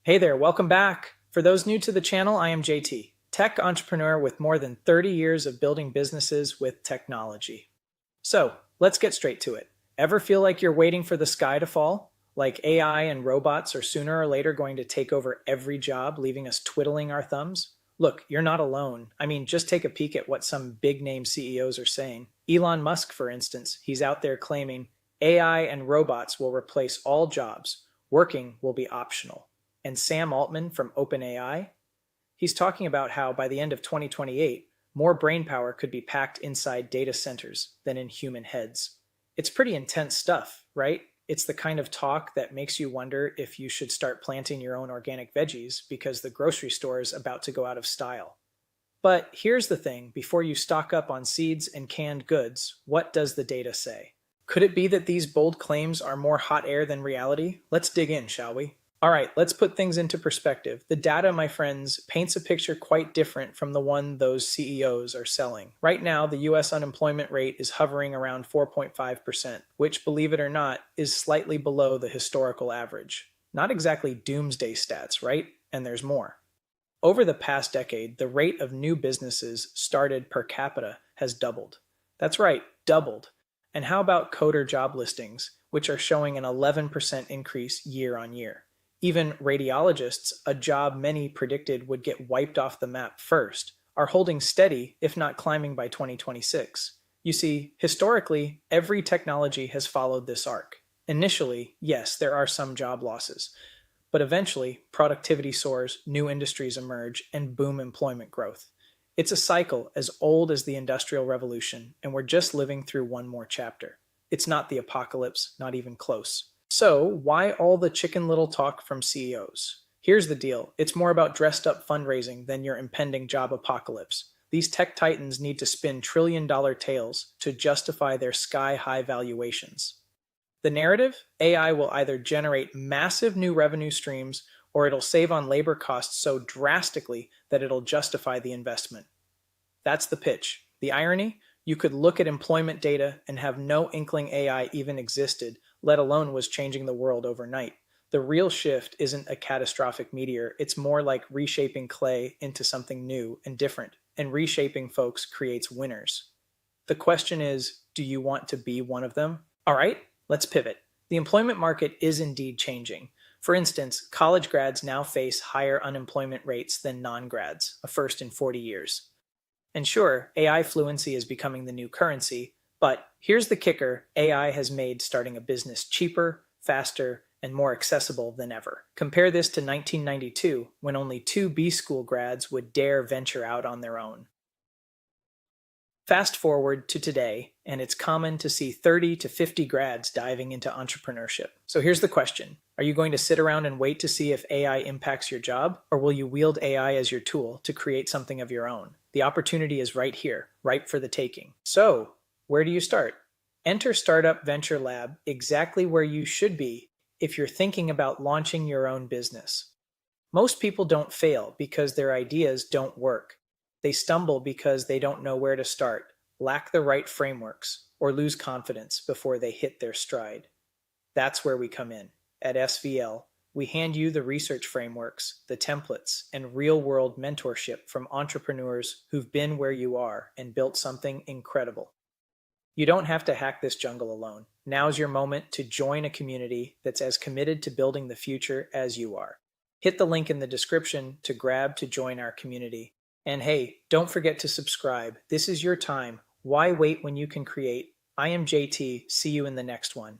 Hey there, welcome back. For those new to the channel, I am JT, tech entrepreneur with more than 30 years of building businesses with technology. So, let's get straight to it. Ever feel like you're waiting for the sky to fall? Like AI and robots are sooner or later going to take over every job, leaving us twiddling our thumbs? Look, you're not alone. I mean, just take a peek at what some big name CEOs are saying. Elon Musk, for instance, he's out there claiming AI and robots will replace all jobs, working will be optional. And Sam Altman from OpenAI, he's talking about how by the end of 2028, more brainpower could be packed inside data centers than in human heads. It's pretty intense stuff, right? It's the kind of talk that makes you wonder if you should start planting your own organic veggies because the grocery store is about to go out of style. But here's the thing, before you stock up on seeds and canned goods, what does the data say? Could it be that these bold claims are more hot air than reality? Let's dig in, shall we? All right, let's put things into perspective. The data, my friends, paints a picture quite different from the one those CEOs are selling. Right now, the US unemployment rate is hovering around 4.5%, which, believe it or not, is slightly below the historical average. Not exactly doomsday stats, right? And there's more. Over the past decade, the rate of new businesses started per capita has doubled. That's right, doubled. And how about coder job listings, which are showing an 11% increase year on year? Even radiologists, a job many predicted would get wiped off the map first, are holding steady, if not climbing by 2026. You see, historically, every technology has followed this arc. Initially, yes, there are some job losses, but eventually, productivity soars, new industries emerge, and boom employment growth. It's a cycle as old as the Industrial Revolution, and we're just living through one more chapter. It's not the apocalypse, not even close. So, why all the chicken little talk from CEOs? Here's the deal, it's more about dressed up fundraising than your impending job apocalypse. These tech titans need to spin trillion-dollar tales to justify their sky-high valuations. The narrative? AI will either generate massive new revenue streams or it'll save on labor costs so drastically that it'll justify the investment. That's the pitch. The irony? You could look at employment data and have no inkling AI even existed, let alone was changing the world overnight. The real shift isn't a catastrophic meteor, it's more like reshaping clay into something new and different, and reshaping folks creates winners. The question is, do you want to be one of them? All right, let's pivot. The employment market is indeed changing. For instance, college grads now face higher unemployment rates than non-grads, a first in 40 years. And sure, AI fluency is becoming the new currency, but here's the kicker, AI has made starting a business cheaper, faster, and more accessible than ever. Compare this to 1992, when only 2 B school grads would dare venture out on their own. Fast forward to today, and it's common to see 30 to 50 grads diving into entrepreneurship. So here's the question. Are you going to sit around and wait to see if AI impacts your job, or will you wield AI as your tool to create something of your own? The opportunity is right here, ripe for the taking. So, where do you start? Enter Startup Venture Lab exactly where you should be if you're thinking about launching your own business. Most people don't fail because their ideas don't work. They stumble because they don't know where to start, lack the right frameworks, or lose confidence before they hit their stride. That's where we come in. At SVL, we hand you the research frameworks, the templates, and real-world mentorship from entrepreneurs who've been where you are and built something incredible. You don't have to hack this jungle alone. Now's your moment to join a community that's as committed to building the future as you are. Hit the link in the description to join our community. And hey, don't forget to subscribe. This is your time. Why wait when you can create? I am JT. See you in the next one.